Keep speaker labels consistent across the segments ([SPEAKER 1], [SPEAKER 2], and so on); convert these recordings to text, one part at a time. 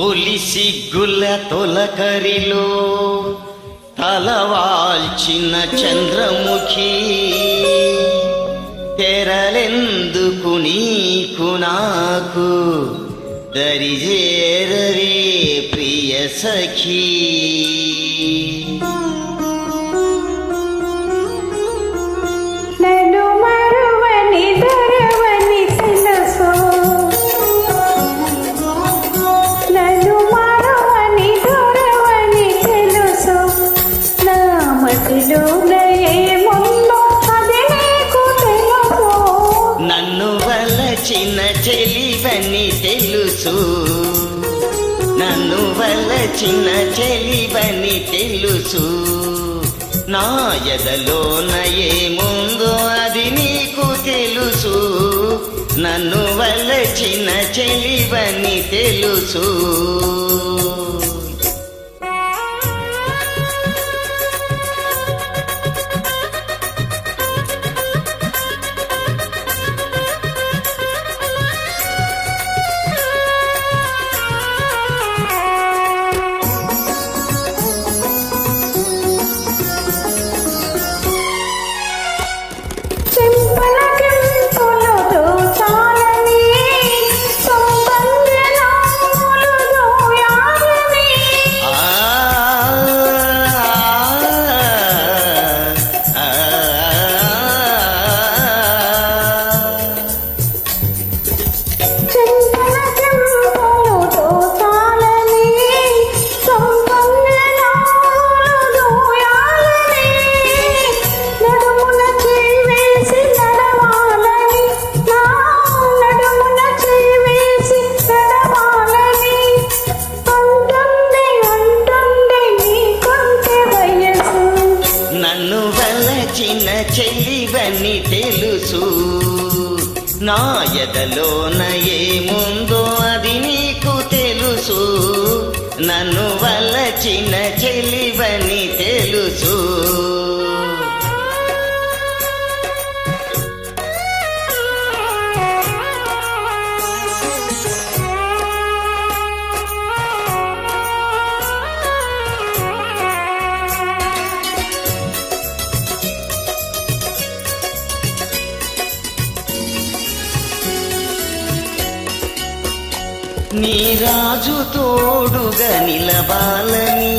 [SPEAKER 1] ఒలి సిగ్గుల తొలకరిలో తలవాల్చిన చంద్రముఖి తెరలెందుకు నీకు నాకు దరిజేరవే ప్రియ సఖీ. నన్ను వలచిన చెలివని తెలుసు, నన్ను వలచిన చెలివని తెలుసు, నా ఎదలోన ఏముందో అది నీకు తెలుసు. నన్ను వలచిన చెలివని తెలుసు. నన్ను వలచిన చెలివని తెలుసు, నా ఎదలోన ఏముందో అది నీకు తెలుసు. నన్ను వలచిన చెలివని తెలుసు. నీ రాజు తోడుగా నిలవాలని,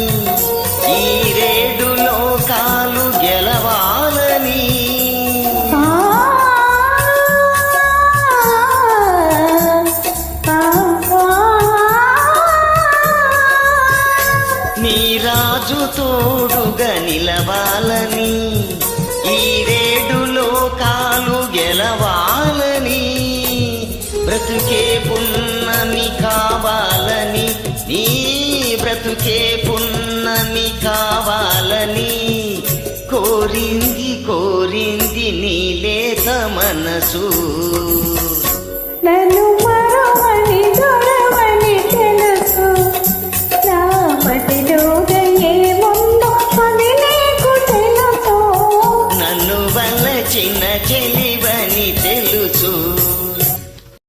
[SPEAKER 1] ఈ రేడు లోకాలు గెలవాలని, నీ రాజు తోడుగా నిలవాలని, ఈ రేడు లోకాలు గెలవాలని, బ్రతుకే పున్నమి కావాలని, నీ బ్రతుకే పున్నమి కావాలని కోరింది కోరింది నీ లేత మనసు.
[SPEAKER 2] నన్ను